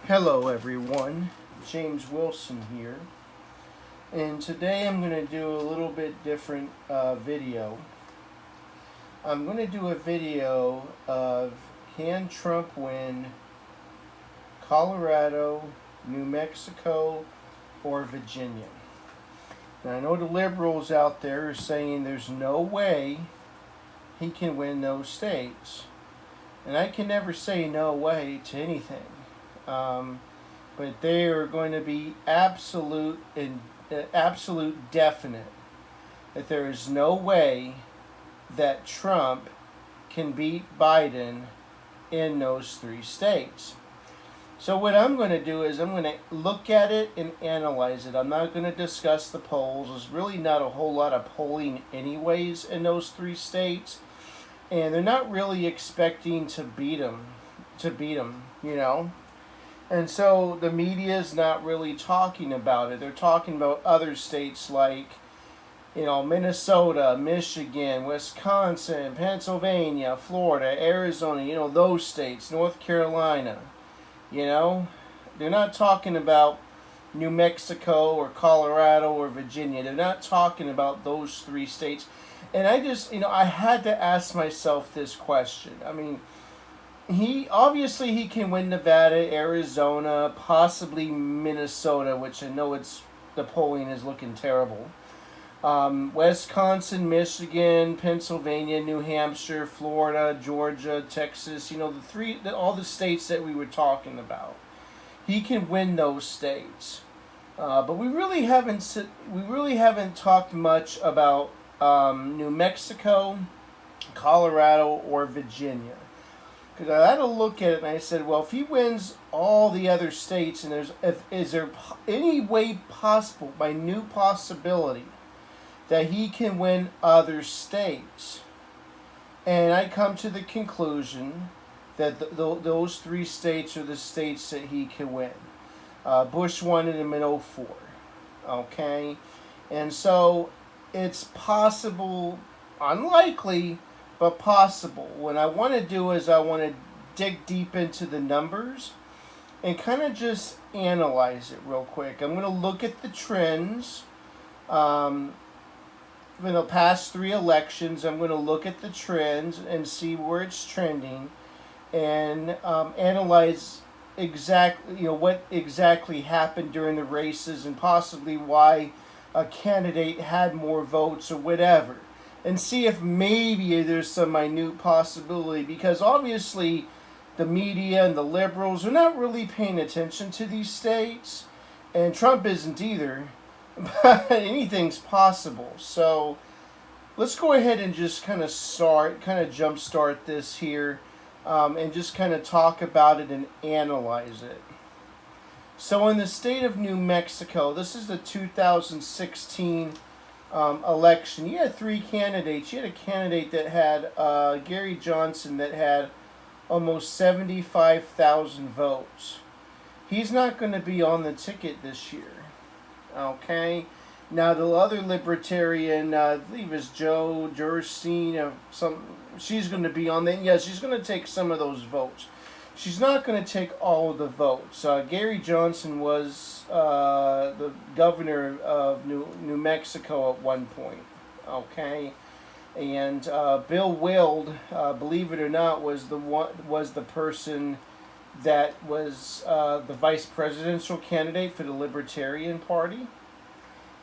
Hello everyone, James Wilson here, and today I'm going to do a little bit different video. I'm going to do a video of can Trump win Colorado, New Mexico, or Virginia? Now I know the liberals out there are saying there's no way he can win those states, and I can never say no way to anything. Um, but they are going to be absolute definite that there is no way that Trump can beat Biden in those three states. So what I'm going to do is I'm going to look at it and analyze it. I'm not going to discuss the polls. There's really not a whole lot of polling anyways in those three states, and they're not really expecting to beat them. You know. And so the media is not really talking about it. They're talking about other states like, Minnesota, Michigan, Wisconsin, Pennsylvania, Florida, Arizona, those states, North Carolina. You know, they're not talking about New Mexico or Colorado or Virginia. They're not talking about those three states. And I just, I had to ask myself this question. I mean, he can win Nevada, Arizona, possibly Minnesota, which I know the polling is looking terrible. Wisconsin, Michigan, Pennsylvania, New Hampshire, Florida, Georgia, Texas. All the states that we were talking about. He can win those states, but we really haven't talked much about New Mexico, Colorado, or Virginia. Because I had to look at it and I said, well, if he wins all the other states, and is there any way possible, by new possibility, that he can win other states? And I come to the conclusion that those three states are the states that he can win. Bush won it in 2004. Okay? And so it's possible, unlikely, but possible. What I want to do is I want to dig deep into the numbers and kind of just analyze it real quick. I'm going to look at the trends. In the past three elections, I'm going to look at the trends and see where it's trending and analyze exactly, what exactly happened during the races and possibly why a candidate had more votes or whatever, and see if maybe there's some minute possibility, because obviously the media and the liberals are not really paying attention to these states, and Trump isn't either, but anything's possible. So let's go ahead and just kind of jumpstart this here, and just kind of talk about it and analyze it. So in the state of New Mexico, this is the 2016 election. You had three candidates. You had a candidate that had Gary Johnson that had almost 75,000 votes. He's not going to be on the ticket this year. Okay? Now the other libertarian, I believe is Joe Durstein, she's going to be on there. Yeah, she's going to take some of those votes. She's not going to take all of the votes. Gary Johnson was the governor of New Mexico at one point. Okay, and Bill Weld, believe it or not, was the person that was the vice presidential candidate for the Libertarian Party.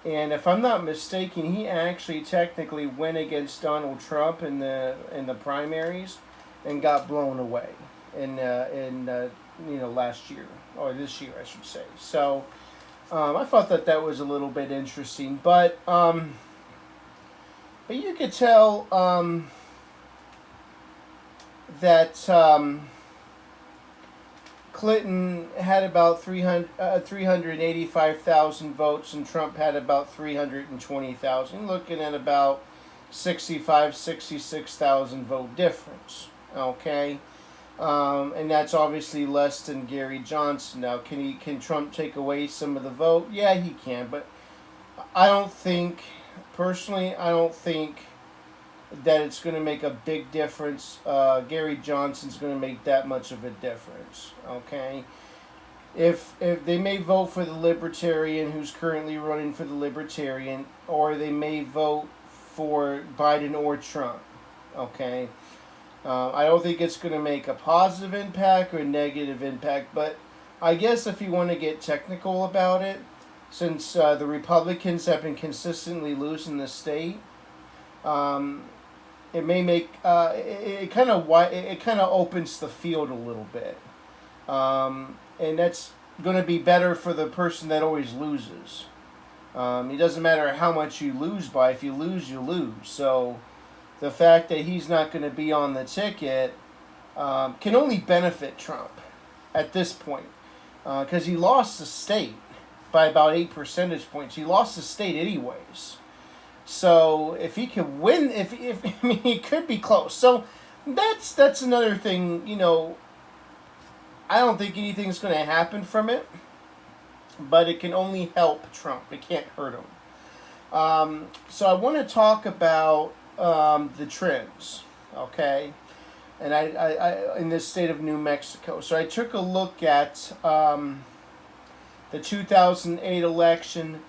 And if I'm not mistaken, he actually technically went against Donald Trump in the primaries and got blown away in last year, or this year I should say. So I thought that was a little bit interesting, but you could tell that Clinton had about 385,000 votes, and Trump had about 320,000. Looking at about 66,000 vote difference. Okay. And that's obviously less than Gary Johnson. Now, can Trump take away some of the vote? Yeah, he can, but I don't think that it's going to make a big difference. Gary Johnson's going to make that much of a difference. Okay, if they may vote for the Libertarian who's currently running for the Libertarian, or they may vote for Biden or Trump. Okay, I don't think it's going to make a positive impact or a negative impact, but I guess if you want to get technical about it, since the Republicans have been consistently losing the state, it may make it kind of opens the field a little bit, and that's going to be better for the person that always loses. It doesn't matter how much you lose by. If you lose, you lose. So the fact that he's not going to be on the ticket can only benefit Trump at this point, because he lost the state by about 8 percentage points. He lost the state anyways. So if he could win, if I mean, he could be close. So that's another thing. I don't think anything's going to happen from it, but it can only help Trump. It can't hurt him. So I want to talk about the trends, okay? And I in this state of New Mexico. So I took a look at the 2008 election,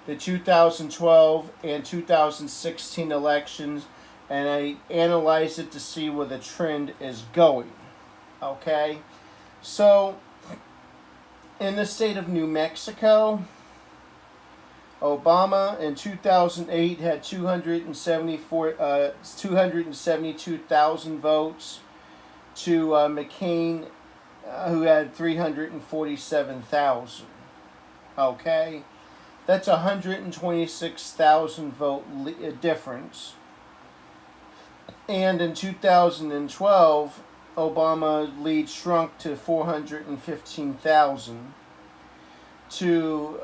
the 2012 and 2016 elections, and I analyzed it to see where the trend is going. Okay? So, in the state of New Mexico, Obama in 2008 had 272,000 votes to McCain, who had 347,000. Okay? That's 126,000 vote difference. And in 2012, Obama lead shrunk to 415,000 to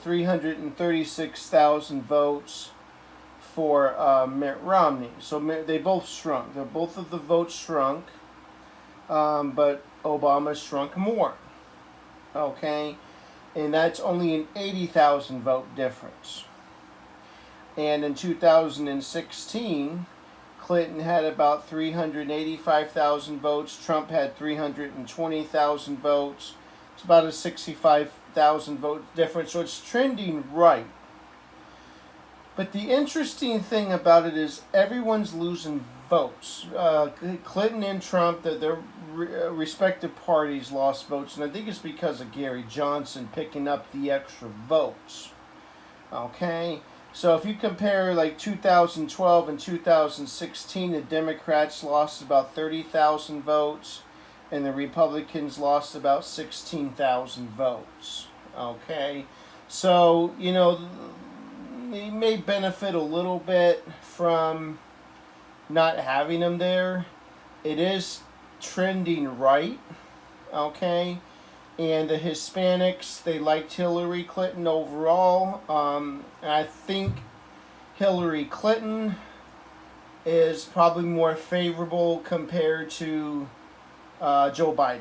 336,000 votes for Mitt Romney. So they both shrunk. Both of the votes shrunk, but Obama shrunk more. Okay? And that's only an 80,000 vote difference. And in 2016, Clinton had about 385,000 votes. Trump had 320,000 votes. It's about a 65,000 vote difference. So it's trending right. But the interesting thing about it is everyone's losing votes. Clinton and Trump, their respective parties lost votes, and I think it's because of Gary Johnson picking up the extra votes. Okay? So if you compare like 2012 and 2016, the Democrats lost about 30,000 votes, and the Republicans lost about 16,000 votes. Okay? So, they may benefit a little bit from not having them there. It is trending right, okay? And the Hispanics, they liked Hillary Clinton overall. I think Hillary Clinton is probably more favorable compared to Joe Biden,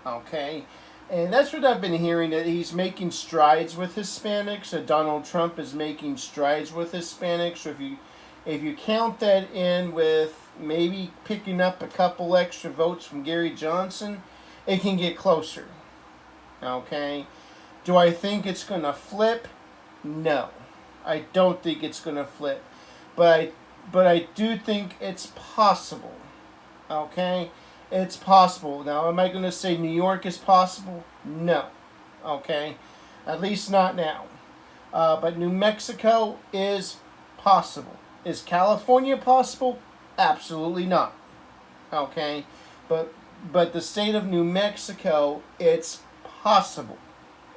okay? And that's what I've been hearing, that he's making strides with Hispanics, that Donald Trump is making strides with Hispanics. So if you count that in with maybe picking up a couple extra votes from Gary Johnson, it can get closer. Okay? Do I think it's going to flip? No. I don't think it's going to flip. But I do think it's possible. Okay? It's possible. Now, am I going to say New York is possible? No. Okay? At least not now. But New Mexico is possible. Is California possible? Absolutely not. Okay? But the state of New Mexico, it's possible.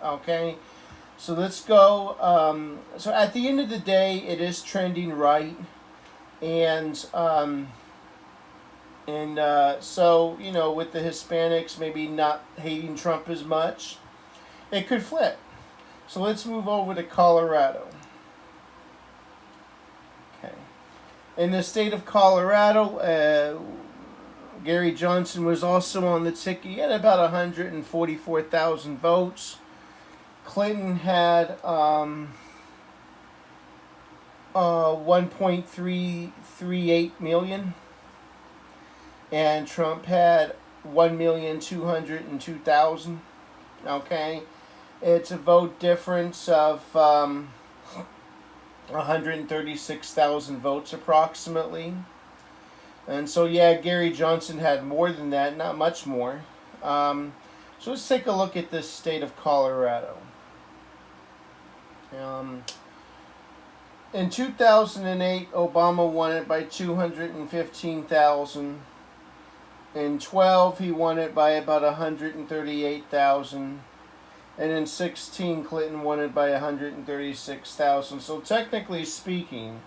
Okay? So let's go. So at the end of the day, it is trending right. And so, with the Hispanics maybe not hating Trump as much, it could flip. So let's move over to Colorado. Okay. In the state of Colorado, Gary Johnson was also on the ticket. He had about 144,000 votes. Clinton had 1.338 million. And Trump had 1,202,000. Okay, it's a vote difference of 136,000 votes approximately. And so, yeah, Gary Johnson had more than that, not much more. Um, so let's take a look at this state of Colorado. Um, in 2008, Obama won it by 215,000. In 12, he won it by about 138,000. And in 16, Clinton won it by 136,000. So technically speaking,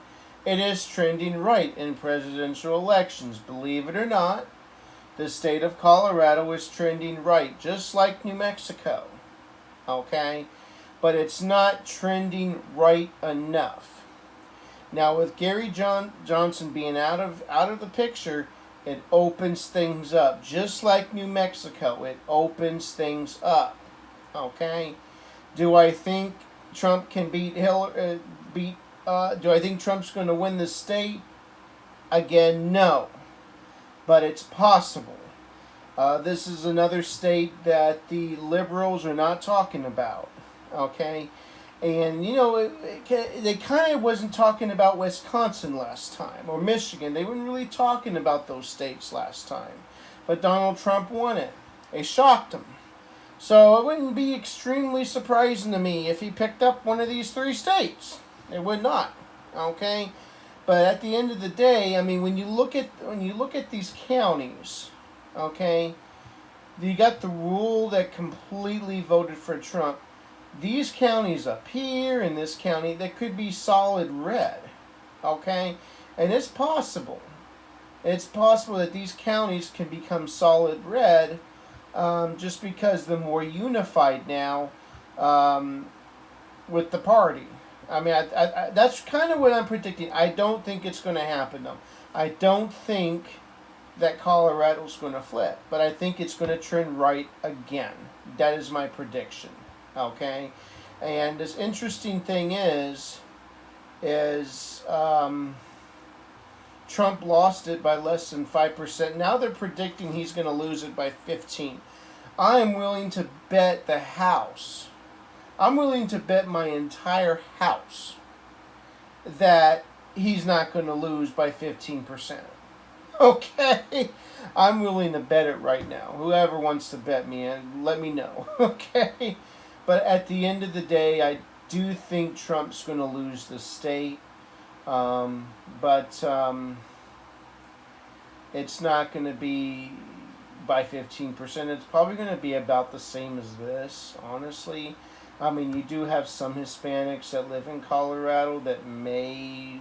it is trending right in presidential elections. Believe it or not, the state of Colorado is trending right, just like New Mexico. Okay? But it's not trending right enough. Now, with Gary Johnson being out of the picture, it opens things up. Just like New Mexico, it opens things up. Okay? Do I think Trump can beat Hillary? Do I think Trump's going to win the state? Again, no. But it's possible. This is another state that the liberals are not talking about. Okay? And, they kind of wasn't talking about Wisconsin last time, or Michigan. They weren't really talking about those states last time. But Donald Trump won it. They shocked him. So it wouldn't be extremely surprising to me if he picked up one of these three states. It would not. Okay? But at the end of the day, I mean, when you look at these counties, okay, you got the rule that completely voted for Trump. These counties up here in this county, they could be solid red. Okay? And it's possible. It's possible that these counties can become solid red just because they're more unified now with the party. I mean, I that's kind of what I'm predicting. I don't think it's going to happen, though. I don't think that Colorado's going to flip, but I think it's going to trend right again. That is my prediction. Okay? And this interesting thing is Trump lost it by less than 5%. Now they're predicting he's going to lose it by 15. I am willing to bet the house. I'm willing to bet my entire house that he's not going to lose by 15%. Okay? I'm willing to bet it right now. Whoever wants to bet me, let me know. Okay? But at the end of the day, I do think Trump's going to lose the state. But it's not going to be by 15%. It's probably going to be about the same as this, honestly. I mean, you do have some Hispanics that live in Colorado that may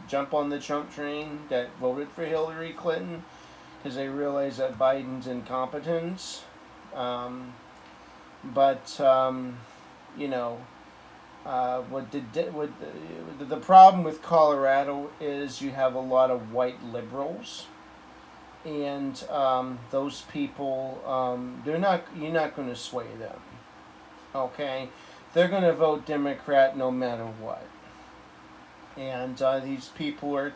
jump on the Trump train, that voted for Hillary Clinton because they realize that Biden's incompetence. The problem with Colorado is you have a lot of white liberals, and those people, you're not going to sway them. Okay, they're going to vote Democrat no matter what. And these people are,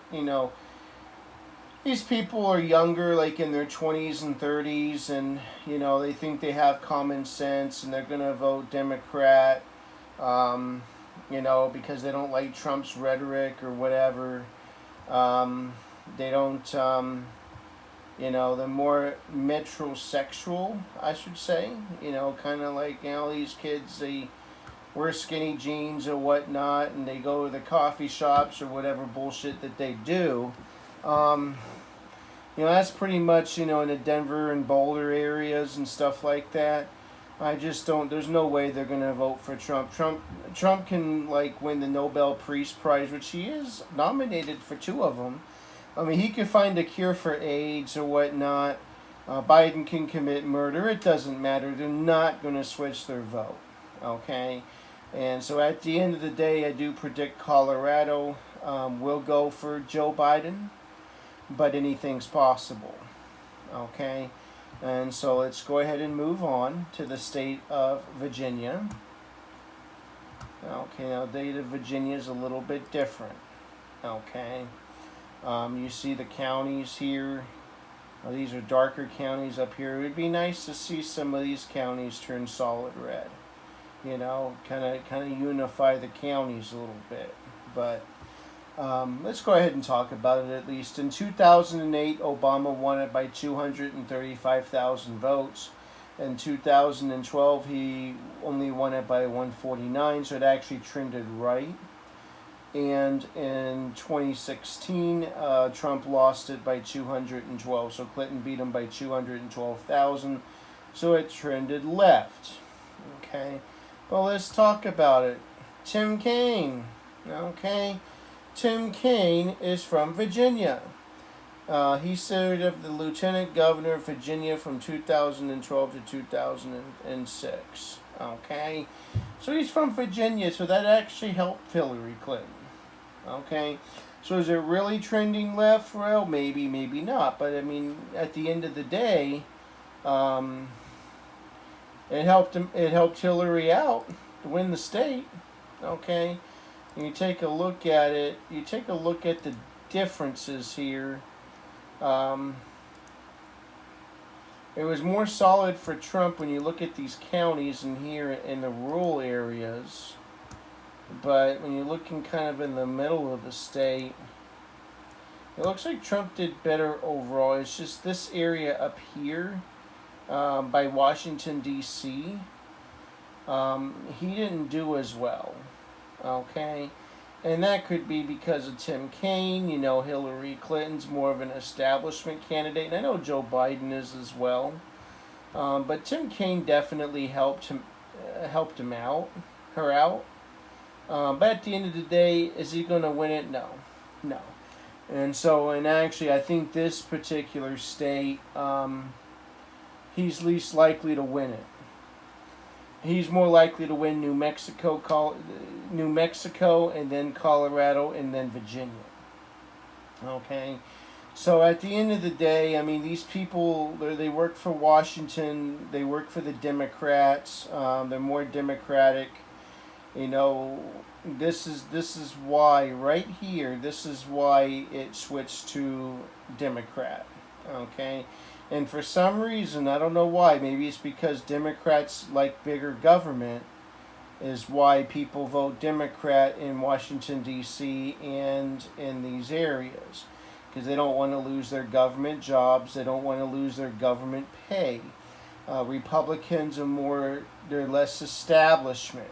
younger, like in their 20s and 30s, and they think they have common sense, and they're going to vote Democrat. Because they don't like Trump's rhetoric or whatever. They don't, they're more metrosexual, I should say. Kind of like, these kids, they wear skinny jeans or whatnot, and they go to the coffee shops or whatever bullshit that they do. That's pretty much, in the Denver and Boulder areas and stuff like that. I just don't. There's no way they're gonna vote for Trump. Trump can win the Nobel Peace Prize, which he is nominated for 2 of them. I mean, he could find a cure for AIDS or whatnot. Biden can commit murder. It doesn't matter. They're not gonna switch their vote. Okay, and so at the end of the day, I do predict Colorado will go for Joe Biden, but anything's possible. Okay. And so let's go ahead and move on to the state of Virginia. Okay, now the state of Virginia is a little bit different. Okay, you see the counties here. These are darker counties up here. It would be nice to see some of these counties turn solid red. Kind of unify the counties a little bit. But let's go ahead and talk about it at least. In 2008, Obama won it by 235,000 votes. In 2012, he only won it by 149, so it actually trended right. And in 2016, Trump lost it by 212, so Clinton beat him by 212,000, so it trended left. Okay, well, let's talk about it. Tim Kaine. Okay, Tim Kaine is from Virginia. He served as the lieutenant governor of Virginia from 2012 to 2006. Okay, so he's from Virginia, so that actually helped Hillary Clinton. Okay, so is it really trending left? Well, maybe, maybe not. But I mean, at the end of the day, it helped him. It helped Hillary out to win the state. Okay, and you take a look at it. You take a look at the differences here. It was more solid for Trump when you look at these counties and here in the rural areas. But when you're looking kind of in the middle of the state, it looks like Trump did better overall. It's just this area up here by Washington, D.C., he didn't do as well. Okay? And that could be because of Tim Kaine. Hillary Clinton's more of an establishment candidate. And I know Joe Biden is as well. But Tim Kaine definitely helped her out. But at the end of the day, is he going to win it? No. And actually, I think this particular state, he's least likely to win it. He's more likely to win New Mexico, and then Colorado, and then Virginia. Okay? So at the end of the day, I mean, these people, they work for Washington. They work for the Democrats. They're more Democratic. This is why, right here, this is why it switched to Democrat. Okay? And for some reason, I don't know why, maybe it's because Democrats like bigger government, is why people vote Democrat in Washington, D.C. and in these areas. Because they don't want to lose their government jobs. They don't want to lose their government pay. Republicans they're less establishment.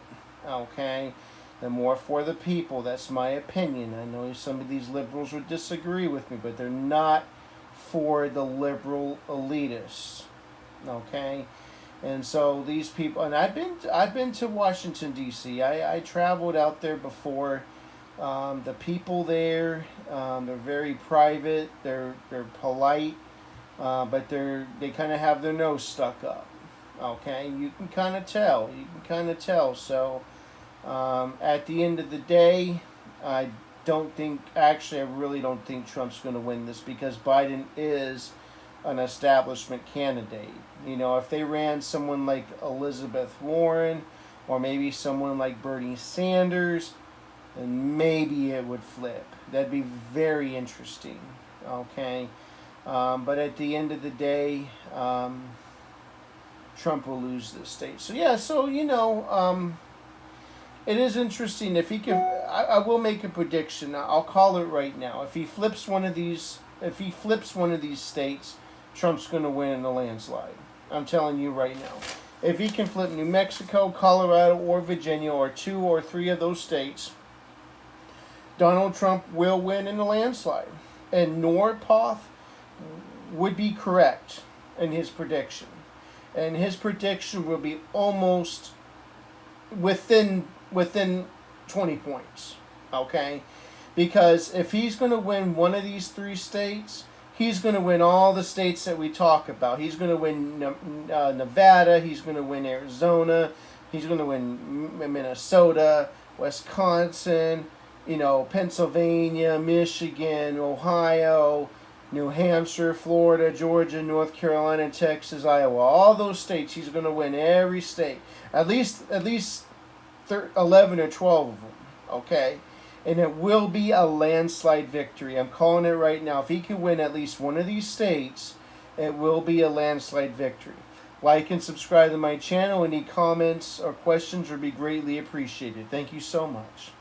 Okay? They're more for the people. That's my opinion. I know some of these liberals would disagree with me, but they're not for the liberal elitists. Okay? And so these people, and I've been to Washington, D.C. I traveled out there before. The people there, they're very private. They're polite, but they kind of have their nose stuck up. Okay, you can kind of tell. So at the end of the day, I really don't think Trump's going to win this because Biden is an establishment candidate. If they ran someone like Elizabeth Warren or maybe someone like Bernie Sanders, then maybe it would flip. That'd be very interesting. Okay? But at the end of the day, Trump will lose this state. So yeah, it is interesting. If he can, I will make a prediction. I'll call it right now. If he flips one of these states, Trump's going to win in a landslide. I'm telling you right now. If he can flip New Mexico, Colorado, or Virginia, or 2 or 3 of those states, Donald Trump will win in a landslide. And Norpoth would be correct in his prediction. And his prediction will be almost within 20 points. Okay? Because if he's going to win one of these 3 states, he's going to win all the states that we talk about. He's going to win Nevada. He's going to win Arizona. He's going to win Minnesota, Wisconsin, Pennsylvania, Michigan, Ohio, New Hampshire, Florida, Georgia, North Carolina, Texas, Iowa. All those states, he's going to win every state. At least 11 or 12 of them. Okay? And it will be a landslide victory. I'm calling it right now. If he can win at least one of these states, It will be a landslide victory. Like and subscribe to my channel. Any comments or questions would be greatly appreciated. Thank you so much.